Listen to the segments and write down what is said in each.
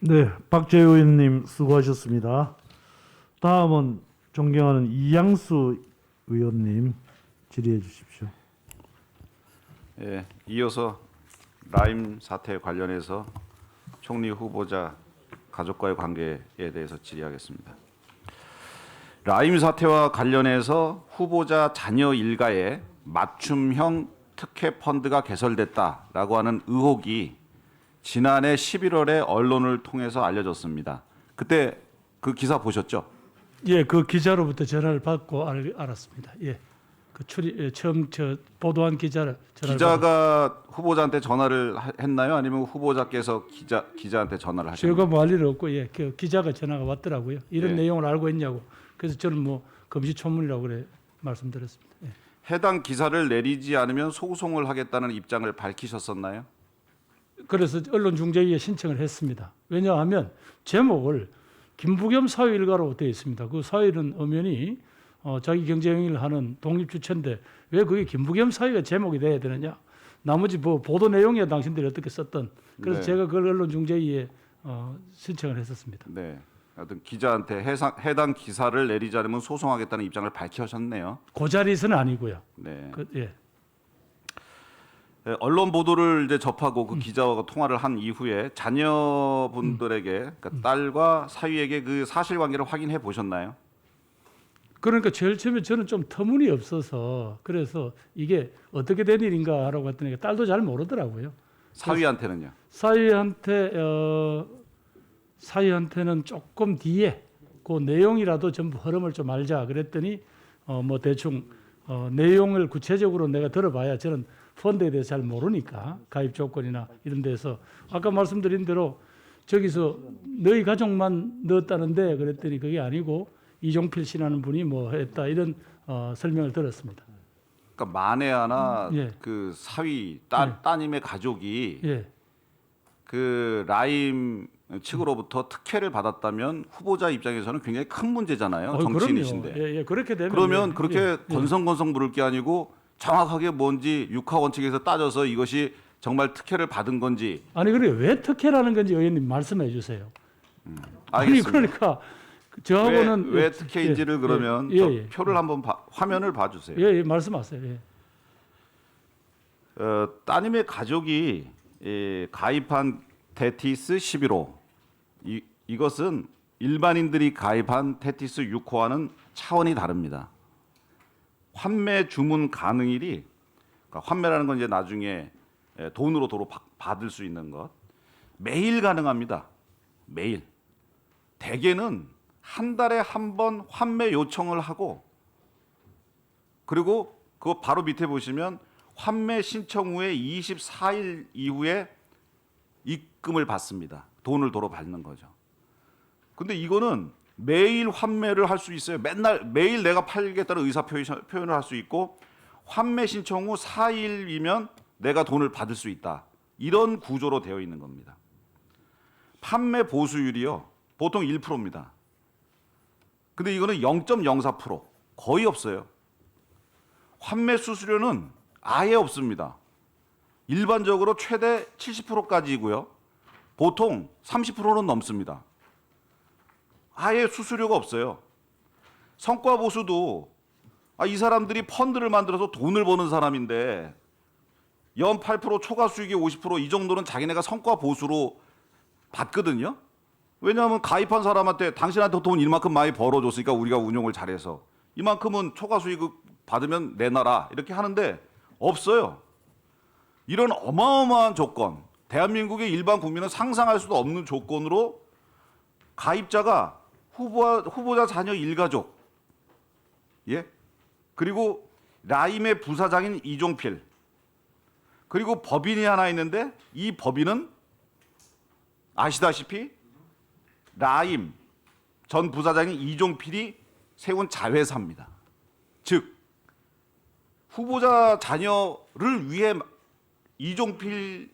네, 박재우 의원님 수고하셨습니다. 다음은 존경하는 이양수 의원님 질의해 주십시오. 예, 이어서 라임 사태 관련해서 총리 후보자 가족과의 관계에 대해서 질의하겠습니다. 라임 사태와 관련해서 후보자 자녀 일가에 맞춤형 특혜 펀드가 개설됐다라고 하는 의혹이 지난해 11월에 언론을 통해서 알려졌습니다. 그때 그 기사 보셨죠? 예, 그 기자로부터 전화를 받고 알았습니다. 예, 그 처음 보도한 기자를 전화를 기자가 후보자한테 전화를 했나요? 아니면 후보자께서 기자한테 전화를 하셨나요? 제가 뭐 할 일은 없고 예, 그 기자가 전화가 왔더라고요. 이런 예. 내용을 알고 있냐고. 그래서 저는 뭐 금시초문이라고 그래 말씀드렸습니다. 예. 해당 기사를 내리지 않으면 소송을 하겠다는 입장을 밝히셨었나요? 그래서 언론중재위에 신청을 했습니다. 왜냐하면 제목을 김부겸 사회일가로 되어 있습니다. 그 사회는 엄연히 자기 경제행위를 하는 독립주체인데 왜 그게 김부겸 사회가 제목이 돼야 되느냐? 나머지 뭐 보도 내용이야 당신들이 어떻게 썼던. 그래서 네. 제가 그걸 언론중재위에 신청을 했었습니다. 네. 하여튼 기자한테 해당 기사를 내리지 않으면 소송하겠다는 입장을 밝히셨네요. 그 자리에서는 아니고요. 네. 예. 네, 언론 보도를 이제 접하고 그 기자와 통화를 한 이후에 자녀분들에게 그러니까 딸과 사위에게 그 사실관계를 확인해 보셨나요? 그러니까 제일 처음에 저는 좀 터무니없어서 그래서 이게 어떻게 된 일인가라고 했더니 딸도 잘 모르더라고요. 사위한테는요? 사위한테는 조금 뒤에 그 내용이라도 전부 흐름을 좀 알자 그랬더니 뭐 대충 내용을 구체적으로 내가 들어봐야 저는 펀드에 대해서 잘 모르니까 가입 조건이나 이런 데서 아까 말씀드린 대로 저기서 너희 가족만 넣었다는데 그랬더니 그게 아니고 이종필 씨라는 분이 뭐 했다 이런 설명을 들었습니다. 그러니까 만에 하나 예. 그 사위 예. 따님의 가족이 예. 그 라임 측으로부터 특혜를 받았다면 후보자 입장에서는 굉장히 큰 문제잖아요. 정치인이신데. 그럼요. 예, 그렇게 되면 그러면 예, 그렇게 예, 건성건성 부를 게 아니고 정확하게 뭔지 육하 원칙에서 따져서 이것이 정말 특혜를 받은 건지 아니 그래 왜 특혜라는 건지 의원님 말씀해 주세요. 아니 알겠습니다. 그러니까 저하고는 왜 특혜인지를 그러면 표를 한번 화면을 봐주세요. 예, 말씀하세요. 예. 따님의 가족이 가입한 테티스 11호 이것은 일반인들이 가입한 테티스 6호와는 차원이 다릅니다. 환매 주문 가능일이 그러니까 환매라는 건 이제 나중에 돈으로 도로 받을 수 있는 것 매일 가능합니다. 매일. 대개는 한 달에 한 번 환매 요청을 하고 그리고 그 바로 밑에 보시면 환매 신청 후에 24일 이후에 입금을 받습니다. 돈을 도로 받는 거죠. 근데 이거는 매일 환매를 할 수 있어요. 매일 내가 팔겠다는 의사 표현을 할 수 있고 환매 신청 후 4일이면 내가 돈을 받을 수 있다. 이런 구조로 되어 있는 겁니다. 판매 보수율이요. 보통 1%입니다. 근데 이거는 0.04% 거의 없어요. 환매 수수료는 아예 없습니다. 일반적으로 최대 70%까지이고요. 보통 30%는 넘습니다. 아예 수수료가 없어요. 성과 보수도 이 사람들이 펀드를 만들어서 돈을 버는 사람인데 연 8% 초과 수익이 50%이 정도는 자기네가 성과 보수로 받거든요. 왜냐하면 가입한 사람한테 당신한테 돈 이만큼 많이 벌어줬으니까 우리가 운용을 잘해서 이만큼은 초과 수익 받으면 내놔라 이렇게 하는데 없어요. 이런 어마어마한 조건, 대한민국의 일반 국민은 상상할 수도 없는 조건으로 가입자가 후보자 자녀 일가족, 예, 그리고 라임의 부사장인 이종필, 그리고 법인이 하나 있는데 이 법인은 아시다시피 라임 전 부사장인 이종필이 세운 자회사입니다. 즉 후보자 자녀를 위해 이종필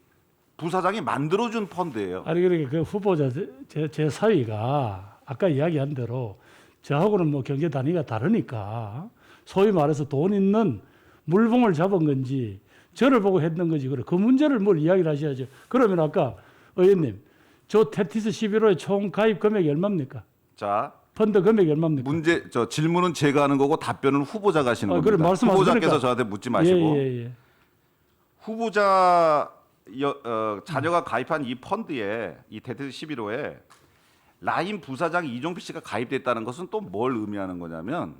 부사장이 만들어준 펀드예요. 아니 그러니까 그 후보자 제 사위가 아까 이야기한 대로 저하고는 뭐 경제 단위가 다르니까 소위 말해서 돈 있는 물봉을 잡은 건지 저를 보고 했는 건지 그래 그 문제를 뭘 이야기를 하셔야죠. 그러면 아까 의원님 저 테티스 11호의 총 가입 금액이 얼마입니까? 자, 펀드 금액이 얼마입니까? 질문은 제가 하는 거고 답변은 후보자가 하시는 그래, 겁니다. 말씀하세요. 후보자께서 그러니까. 저한테 묻지 마시고 예. 후보자 자녀가 가입한 이 펀드에 이 테티스 11호에 라임 부사장 이종필 씨가 가입됐다는 것은 또 뭘 의미하는 거냐면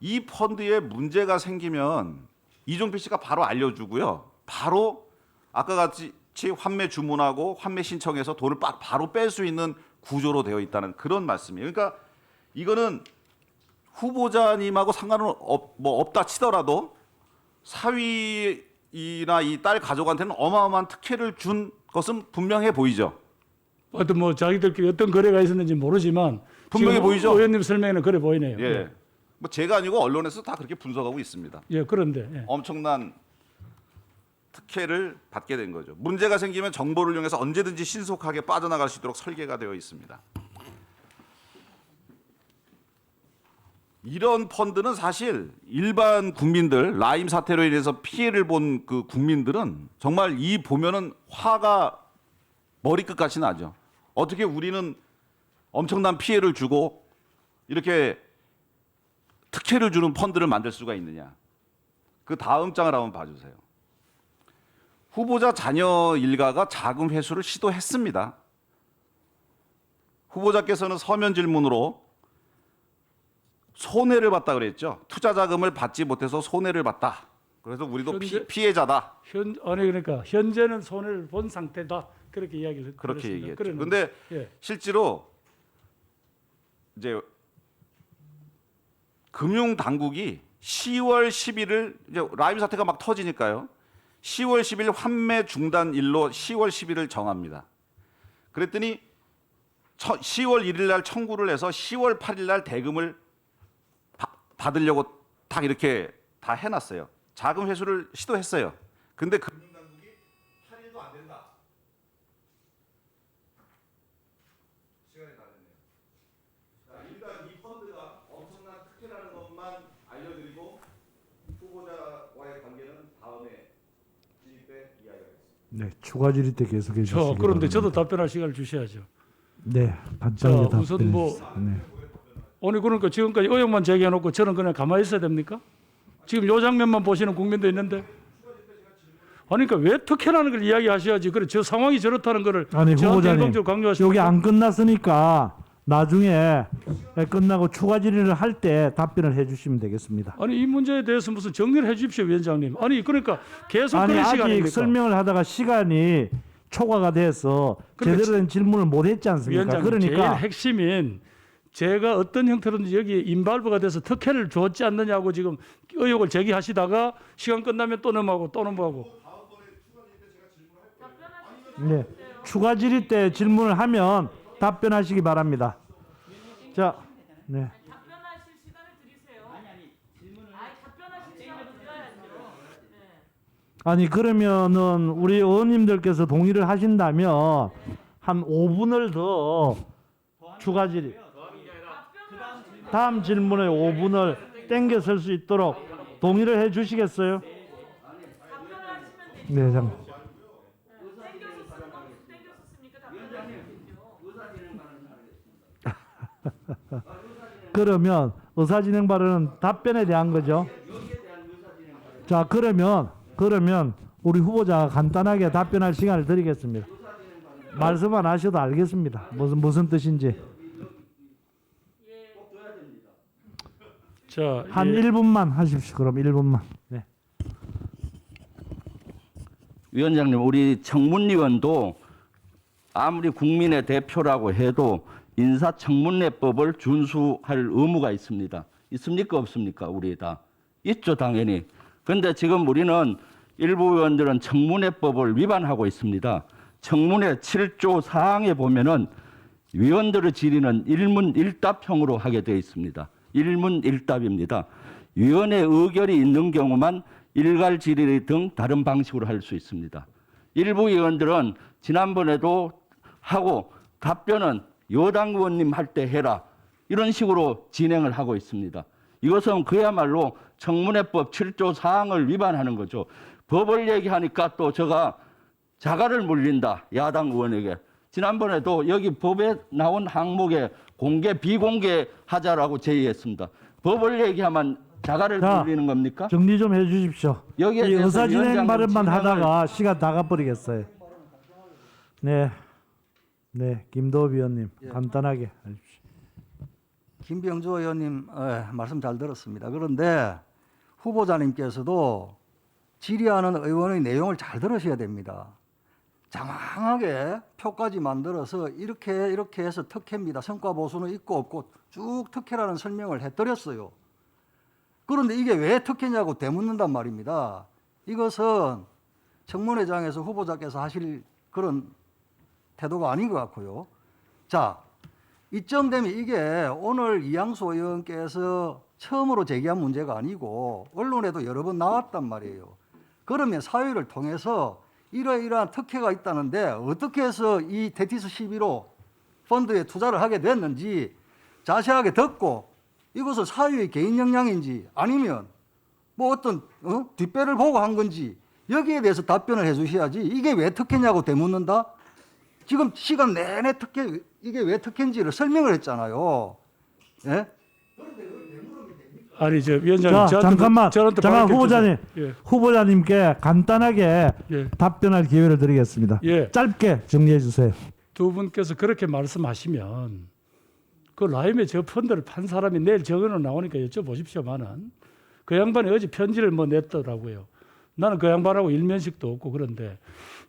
이 펀드에 문제가 생기면 이종필 씨가 바로 알려주고요. 바로 아까 같이 환매 주문하고 환매 신청해서 돈을 바로 뺄 수 있는 구조로 되어 있다는 그런 말씀이에요. 그러니까 이거는 후보자님하고 상관은 없다 치더라도 사위나 이 딸 가족한테는 어마어마한 특혜를 준 것은 분명해 보이죠. 하여튼 뭐 자기들끼리 어떤 거래가 있었는지 모르지만 분명히 지금 보이죠? 의원님 설명에는 그래 보이네요. 예. 뭐 제가 아니고 언론에서 다 그렇게 분석하고 있습니다. 예, 그런데 예. 엄청난 특혜를 받게 된 거죠. 문제가 생기면 정보를 이용해서 언제든지 신속하게 빠져나갈 수 있도록 설계가 되어 있습니다. 이런 펀드는 사실 일반 국민들 라임 사태로 인해서 피해를 본 그 국민들은 정말 이 보면은 화가 머리끝까지 나죠. 어떻게 우리는 엄청난 피해를 주고 이렇게 특혜를 주는 펀드를 만들 수가 있느냐. 그 다음 장을 한번 봐주세요. 후보자 자녀 일가가 자금 회수를 시도했습니다. 후보자께서는 서면 질문으로 손해를 봤다 그랬죠. 투자 자금을 받지 못해서 손해를 봤다. 그래서 우리도 피해자다. 그러니까 현재는 손해를 본 상태다. 그렇게 이야기를 그렇게 그랬습니다. 얘기했죠. 그러는데, 그런데 예. 실제로 이제 금융 당국이 10월 10일을 이제 라임 사태가 막 터지니까요. 10월 10일 환매 중단일로 10월 10일을 정합니다. 그랬더니 10월 1일 날 청구를 해서 10월 8일 날 대금을 받으려고 딱 이렇게 다 해놨어요. 자금 회수를 시도했어요. 근데 금융당국이 8일도 안 된다. 시간이 다 됐네요. 자, 일단 이 펀드가 엄청난 특혜라는 것만 알려드리고 후보자와의 관계는 다음에 질의 이야기하겠습니다. 네, 추가 질의 때 계속해 주시기 바랍니다. 그런데 저도 답변할 시간을 주셔야죠. 네, 간단하게 자, 우선 뭐 답변해 주세요. 네. 아니 그러니까 지금까지 의혹만 제기해놓고 저는 그냥 가만히 있어야 됩니까? 지금 요 장면만 보시는 국민도 있는데 아니 그러니까 왜 특혜라는 걸 이야기하셔야지. 그래 저 상황이 저렇다는 거를 아니 저한테 후보자님 일방적으로 강조하시면 여기 안 끝났으니까 나중에 끝나고 추가 질의를 할 때 답변을 해주시면 되겠습니다. 아니 이 문제에 대해서 무슨 정리를 해주십시오 위원장님. 아니 그러니까 계속 아니 그런 아직 시간입니까? 설명을 하다가 시간이 초과가 돼서 그러니까 제대로 된 질문을 못 했지 않습니까? 위원장님 그러니까 제일 핵심인 제가 어떤 형태로든지 여기 인발부가 돼서 특혜를 줬지 않느냐고 지금 의혹을 제기하시다가 시간 끝나면 또 넘어가고 또 넘어가고. 네, 추가 질의 때 질문을 하면 답변하시기 바랍니다. 자, 네. 답변하실 시간을 드리세요. 답변하실 시간을 드려야죠. 네. 아니 그러면은 우리 의원님들께서 동의를 하신다면 한 5분을 더 추가 질의 다음 질문에 5분을 땡겨 쓸 수 있도록 동의를 해 주시겠어요? 답변하시면 되죠. 네, 장. 땡겼었습니까? 답변하시면요. 그러면 의사진행 발언은 답변에 대한 거죠. 자, 그러면 우리 후보자가 간단하게 답변할 시간을 드리겠습니다. 말씀 안 하셔도 알겠습니다. 무슨 뜻인지. 자, 한 1분만 하십시오. 그럼 1분만. 네. 위원장님, 우리 청문위원도 아무리 국민의 대표라고 해도 인사청문회법을 준수할 의무가 있습니다. 있습니까 없습니까? 우리 다 있죠 당연히. 그런데 지금 우리는 일부 의원들은 청문회법을 위반하고 있습니다. 청문회 7조 사항에 보면은 위원들의 질의는 일문일답형으로 하게 되어 있습니다. 일문일답입니다. 위원회 의결이 있는 경우만 일괄 질의 등 다른 방식으로 할 수 있습니다. 일부 의원들은 지난번에도 하고 답변은 여당 의원님 할 때 해라 이런 식으로 진행을 하고 있습니다. 이것은 그야말로 청문회법 7조 사항을 위반하는 거죠. 법을 얘기하니까 또 제가 자갈을 물린다 야당 의원에게. 지난번에도 여기 법에 나온 항목에 공개 비공개 하자라고 제의했습니다. 법을 얘기하면 자가를 자, 돌리는 겁니까? 정리 좀 해주십시오. 여기에 이 대해서 의사진행 위원장님 발언만 진행을- 하다가 시간 다 가버리겠어요. 네, 네, 김도읍 의원님 간단하게 해주십시오. 김병조 의원님 말씀 잘 들었습니다. 그런데 후보자님께서도 질의하는 의원의 내용을 잘 들으셔야 됩니다. 장황하게 표까지 만들어서 이렇게 해서 특혜입니다. 성과 보수는 있고 없고 쭉 특혜라는 설명을 해드렸어요. 그런데 이게 왜 특혜냐고 되묻는단 말입니다. 이것은 청문회장에서 후보자께서 하실 그런 태도가 아닌 것 같고요. 자, 이쯤 되면 이게 오늘 이양수 의원께서 처음으로 제기한 문제가 아니고 언론에도 여러 번 나왔단 말이에요. 그러면 사회를 통해서 이러이러한 특혜가 있다는데 어떻게 해서 이 테티스 11호 펀드에 투자를 하게 됐는지 자세하게 듣고 이것을 사회의 개인 역량인지 아니면 뭐 어떤 뒷배를 보고 한 건지 여기에 대해서 답변을 해 주셔야지. 이게 왜 특혜냐고 되묻는다? 지금 시간 내내 특혜, 이게 왜 특혜인지를 설명을 했잖아요. 예? 아니 저 위원장님 자, 저한테 잠깐만 발언 후보자님, 주세요. 예. 후보자님께 간단하게 예. 답변할 기회를 드리겠습니다. 예. 짧게 정리해 주세요. 두 분께서 그렇게 말씀하시면 그 라임에 저 펀드를 판 사람이 내일 적어는 나오니까 여쭤보십시오만은 그 양반이 어제 편지를 뭐 냈더라고요. 나는 그 양반하고 일면식도 없고 그런데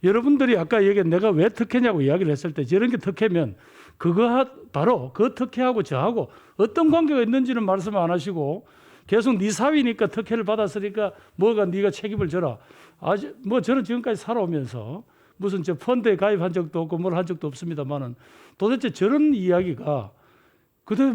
여러분들이 아까 얘기한 내가 왜 특혜냐고 이야기를 했을 때 저런 게 특혜면 그거 바로 그 특혜하고 저하고 어떤 관계가 있는지는 말씀 안 하시고 계속 네 사위니까 특혜를 받았으니까 뭐가 네가 책임을 져라. 아직 뭐 저는 지금까지 살아오면서 무슨 저 펀드에 가입한 적도 없고 뭘 한 적도 없습니다만은 도대체 저런 이야기가 그때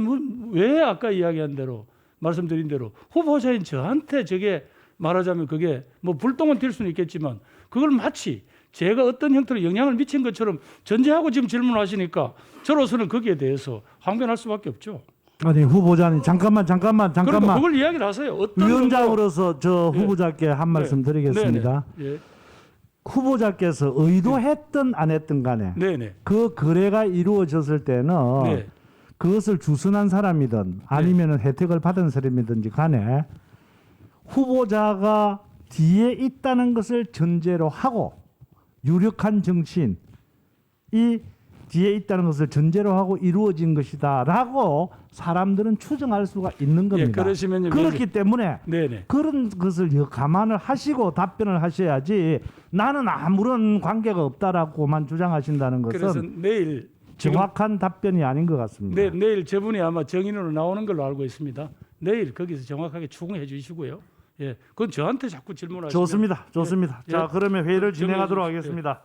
왜 아까 이야기한 대로 말씀드린 대로 후보자인 저한테 저게 말하자면 그게 뭐 불똥은 튈 수는 있겠지만 그걸 마치 제가 어떤 형태로 영향을 미친 것처럼 전제하고 지금 질문하시니까 저로서는 거기에 대해서 항변할 수밖에 없죠. 아니 후보자님 잠깐만 그러니까 그걸 이야기를 하세요. 어떤 위원장으로서 저 네. 후보자께 한 말씀 드리겠습니다. 네네. 예. 후보자께서 의도했든 안 했든 간에 네네. 그 거래가 이루어졌을 때는 네. 그것을 주선한 사람이든 아니면 혜택을 받은 사람이든지 간에 후보자가 뒤에 있다는 것을 전제로 하고 유력한 정치인이 뒤에 있다는 것을 전제로 하고 이루어진 것이다라고 사람들은 추정할 수가 있는 겁니다. 그러시면요, 그렇기 때문에 네네. 그런 것을 감안을 하시고 답변을 하셔야지 나는 아무런 관계가 없다라고만 주장하신다는 그래서 것은 내일 지금 정확한 답변이 아닌 것 같습니다. 내일 저분이 아마 정인으로 나오는 걸로 알고 있습니다. 내일 거기서 정확하게 추궁해 주시고요. 예, 그건 저한테 자꾸 질문하시면 좋습니다. 예. 자, 그러면 회의를 정리해 진행하도록 주십시오. 하겠습니다.